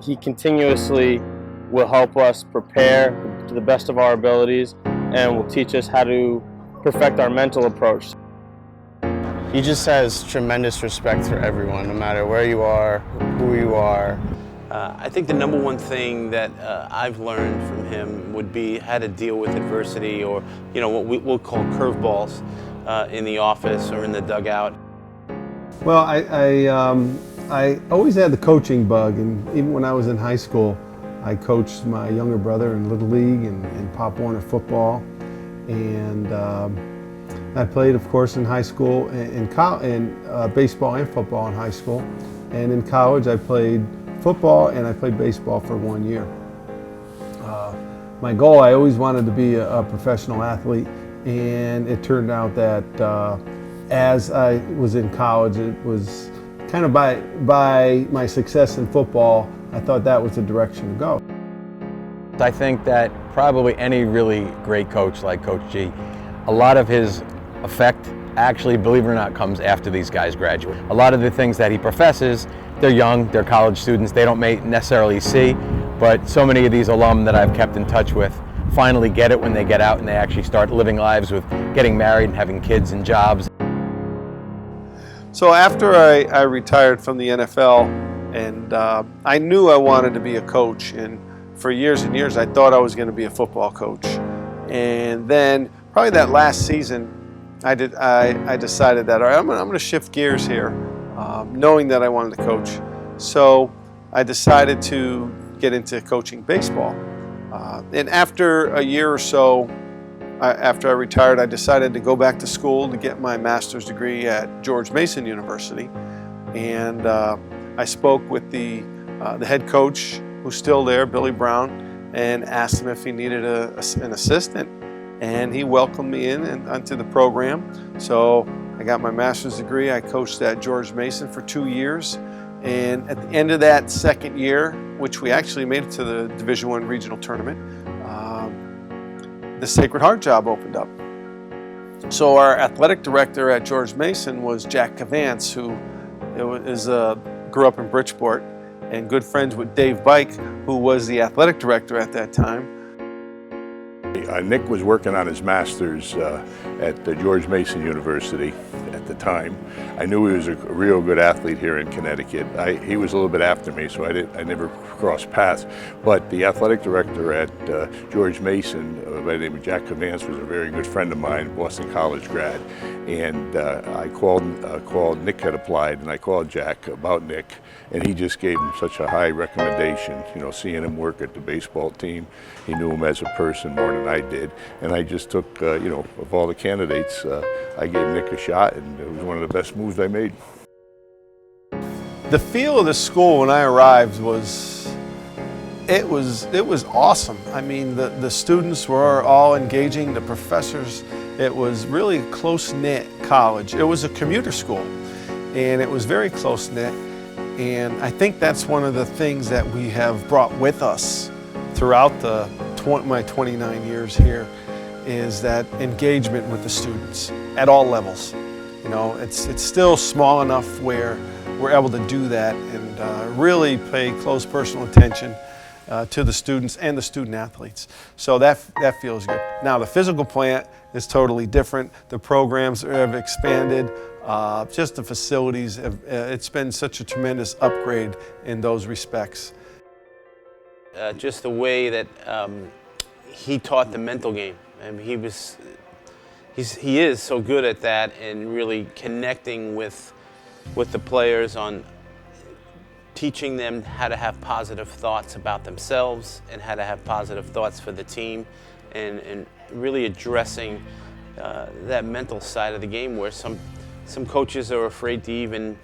he continuously will help us prepare to the best of our abilities and will teach us how to perfect our mental approach. He just has tremendous respect for everyone, no matter where you are, who you are. I think the number one thing that I've learned from him would be how to deal with adversity, or what we'll call curveballs in the office or in the dugout. Well, I always had the coaching bug, and even when I was in high school, I coached my younger brother in Little League and Pop Warner football, and I played, of course, in high school, in baseball and football in high school, and in college I played football and I played baseball for 1 year. My goal, I always wanted to be a professional athlete, and it turned out that as I was in college, it was kind of by my success in football, I thought that was the direction to go. I think that probably any really great coach like Coach G, a lot of his effect actually, believe it or not, comes after these guys graduate. A lot of the things that he professes, they're young, they're college students, they don't necessarily see, but so many of these alum that I've kept in touch with finally get it when they get out and they actually start living lives with getting married and having kids and jobs. So after I retired from the NFL, and I knew I wanted to be a coach, and for years and years I thought I was going to be a football coach. And then probably that last season I decided that, all right, I'm going to shift gears here, knowing that I wanted to coach. So I decided to get into coaching baseball. And after a year or so, after I retired, I decided to go back to school to get my master's degree at George Mason University. And I spoke with the head coach, who's still there, Billy Brown, and asked him if he needed an assistant. And he welcomed me in and onto the program. So I got my master's degree. I coached at George Mason for 2 years. And at the end of that second year, which we actually made it to the Division I regional tournament, the Sacred Heart job opened up. So our athletic director at George Mason was Jack Cavance, who grew up in Bridgeport and good friends with Dave Bike, who was the athletic director at that time. Nick was working on his master's at the George Mason University at the time. I knew he was a real good athlete here in Connecticut. He was a little bit after me, so I never crossed paths. But the athletic director at George Mason, by the name of Jack Cavance, was a very good friend of mine, Boston College grad. And I called, Nick had applied, and I called Jack about Nick, and he just gave him such a high recommendation, seeing him work at the baseball team. He knew him as a person more than I did, and I just took, of all the candidates, I gave Nick a shot, and it was one of the best moves I made. The feel of the school when I arrived was awesome. I mean, the students were all engaging, the professors. It was really a close-knit college. It was a commuter school, and it was very close-knit. And I think that's one of the things that we have brought with us throughout my 29 years here, is that engagement with the students at all levels. It's still small enough where we're able to do that and really pay close personal attention to the students and the student athletes. So that feels good. Now the physical plant is totally different. The programs have expanded. Just the facilities, it's been such a tremendous upgrade in those respects. Just the way that he taught the mental game. I mean, he is so good at that, and really connecting with the players on teaching them how to have positive thoughts about themselves and how to have positive thoughts for the team, and really addressing that mental side of the game, where some coaches are afraid to even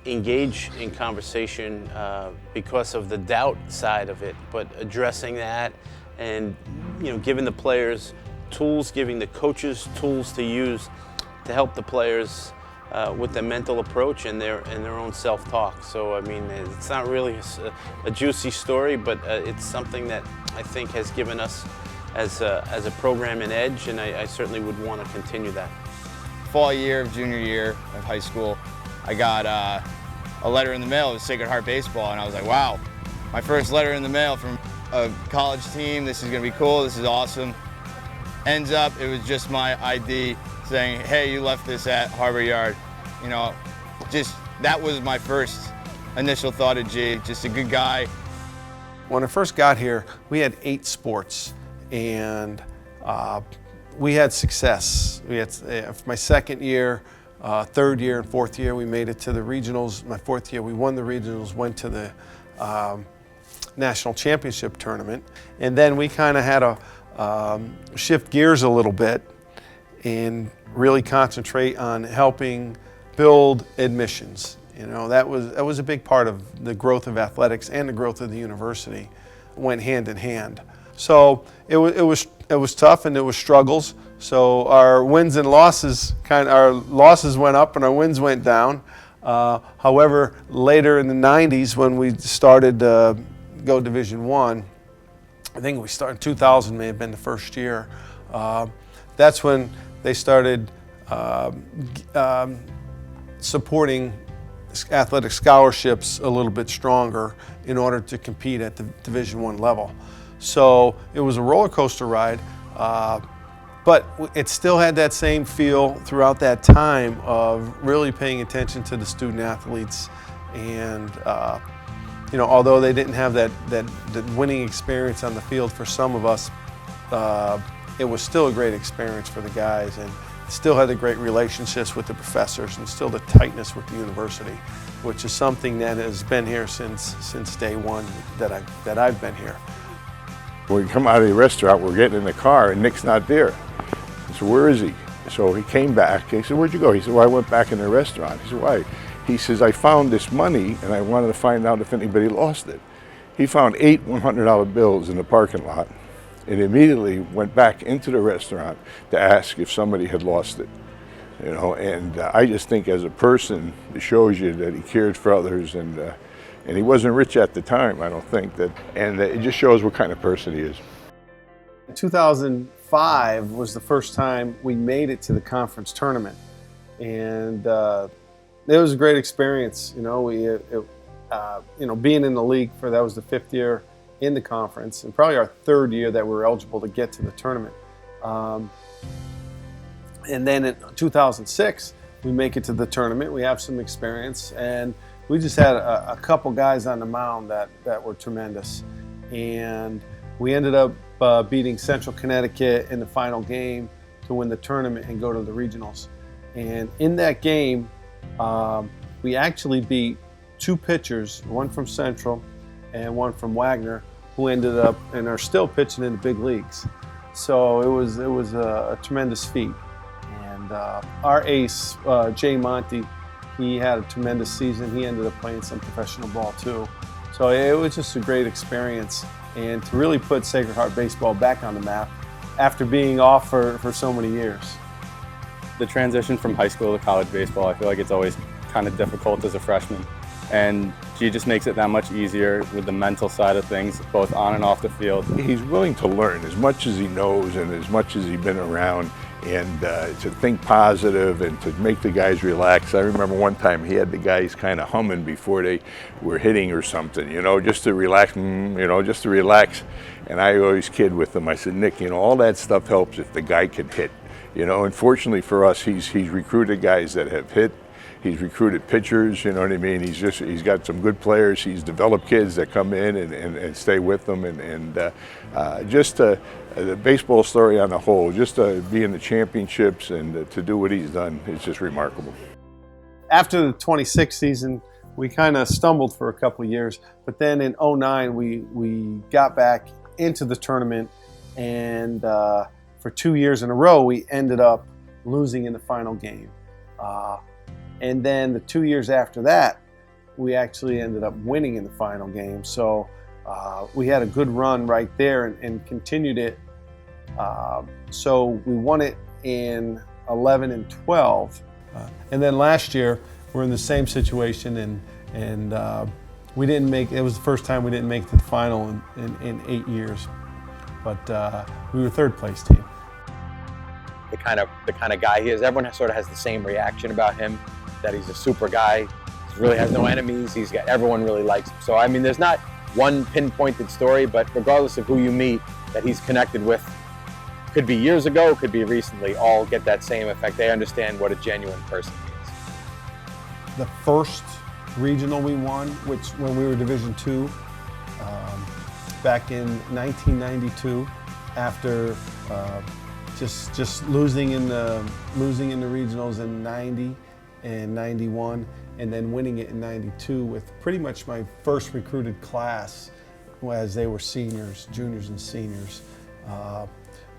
engage in conversation because of the doubt side of it. But addressing that and giving the players tools, giving the coaches tools to use to help the players with the mental approach and their own self-talk. So I mean, it's not really a juicy story, but it's something that I think has given us as a program an edge, and I certainly would want to continue that. Fall year of junior year of high school, I got a letter in the mail of Sacred Heart Baseball, and I was like, wow, my first letter in the mail from a college team. This is gonna be cool, this is awesome. Ends up, it was just my ID saying, hey, you left this at Harbor Yard. You know, just, that was my first initial thought of G, just a good guy. When I first got here, we had 8 sports, and we had success. We had, my second year, third year, and fourth year, we made it to the regionals. My fourth year, we won the regionals, went to the national championship tournament, and then we kind of had to shift gears a little bit and really concentrate on helping build admissions. You know, that was a big part of the growth of athletics and the growth of the university. Went hand in hand. So it was tough, and there was struggles. So our wins and losses our losses went up and our wins went down. However, later in the 90s, when we started go Division I think we started 2000 may have been the first year. That's when they started supporting athletic scholarships a little bit stronger in order to compete at the Division I level. So it was a roller coaster ride, but it still had that same feel throughout that time of really paying attention to the student athletes. And you know, although they didn't have that winning experience on the field for some of us, it was still a great experience for the guys, and still had the great relationships with the professors, and still the tightness with the university, which is something that has been here since day one that I've been here. When we come out of the restaurant, we're getting in the car, and Nick's not there. I said, where is he? So he came back. He said, where'd you go? He said, well, I went back in the restaurant. He said, why? He says, I found this money, and I wanted to find out if anybody lost it. He found 8 $100 bills in the parking lot, and immediately went back into the restaurant to ask if somebody had lost it. You know, and I just think as a person, it shows you that he cared for others, and he wasn't rich at the time, I don't think, and it just shows what kind of person he is. 2005 was the first time we made it to the conference tournament, and it was a great experience. You know, you know, being in the league that was the 5th year in the conference, and probably our 3rd year that we were eligible to get to the tournament. And then in 2006, we make it to the tournament. We have some experience, and we just had a couple guys on the mound that were tremendous. And we ended up beating Central Connecticut in the final game to win the tournament and go to the regionals. And in that game, we actually beat 2 pitchers, one from Central and one from Wagner, who ended up and are still pitching in the big leagues. So it was a tremendous feat. And our ace, Jay Monty, he had a tremendous season. He ended up playing some professional ball too. So it was just a great experience, and to really put Sacred Heart baseball back on the map after being off for so many years. The transition from high school to college baseball, I feel like it's always kind of difficult as a freshman. And G just makes it that much easier with the mental side of things, both on and off the field. He's willing to learn as much as he knows and as much as he's been around, and to think positive and to make the guys relax. I remember one time he had the guys kind of humming before they were hitting or something, you know, just to relax, you know, just to relax. And I always kid with them. I said, Nick, you know, all that stuff helps if the guy can hit. You know, and fortunately for us, he's recruited guys that have hit. He's recruited pitchers, you know what I mean? He's got some good players. He's developed kids that come in and stay with them, and just the baseball story on the whole, just to be in the championships and to do what he's done is just remarkable. After the 26th season, we kind of stumbled for a couple of years, but then in 2009 we got back into the tournament, and for 2 years in a row we ended up losing in the final game. And then the 2 years after that, we actually ended up winning in the final game. So we had a good run right there and continued it. So we won it in 11 and 12. And then last year, we're in the same situation, and we didn't make, it was the first time we didn't make it to the final in 8 years. But we were 3rd place team. The kind of guy he is, everyone sort of has the same reaction about him, that he's a super guy. He really has no enemies. Everyone really likes him. So I mean, there's not one pinpointed story, but regardless of who you meet that he's connected with, could be years ago, could be recently, all get that same effect. They understand what a genuine person means. The first regional we won, which when we were Division II, back in 1992, after just losing in the regionals in 90 and 91, and then winning it in 92 with pretty much my first recruited class, as they were seniors, juniors and seniors,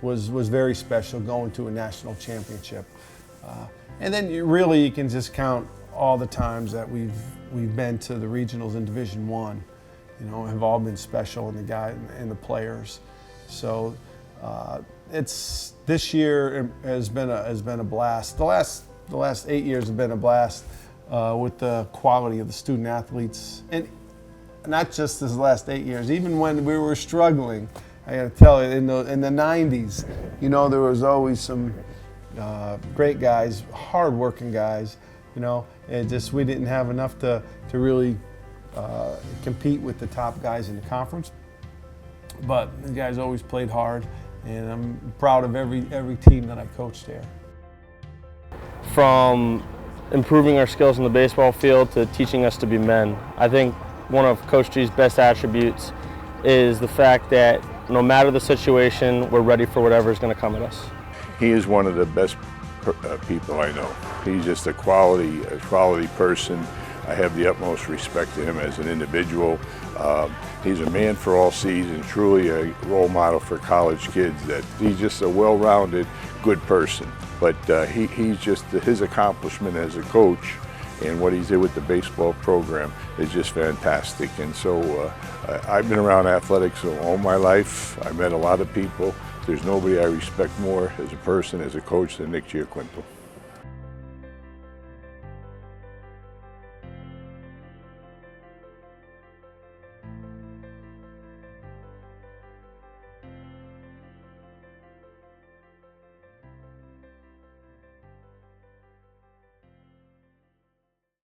was very special, going to a national championship. And then you can just count all the times that we've been to the regionals in Division I. You know, have all been special, and the guy and the players. So this year has been a blast. The last 8 years have been a blast with the quality of the student athletes, and not just this last 8 years. Even when we were struggling, I got to tell you, in the 90s, you know, there was always some great guys, hard-working guys. You know, and just we didn't have enough to really compete with the top guys in the conference. But the guys always played hard, and I'm proud of every team that I coached there. From improving our skills on the baseball field to teaching us to be men. I think one of Coach G's best attributes is the fact that no matter the situation, we're ready for whatever is going to come at us. He is one of the best people I know. He's just a quality person. I have the utmost respect to him as an individual. He's a man for all seasons, truly a role model for college kids. That he's just a well-rounded, good person. But he's just, his accomplishment as a coach and what he did with the baseball program is just fantastic. And so I've been around athletics all my life. I met a lot of people. There's nobody I respect more as a person, as a coach, than Nick Giaquinto.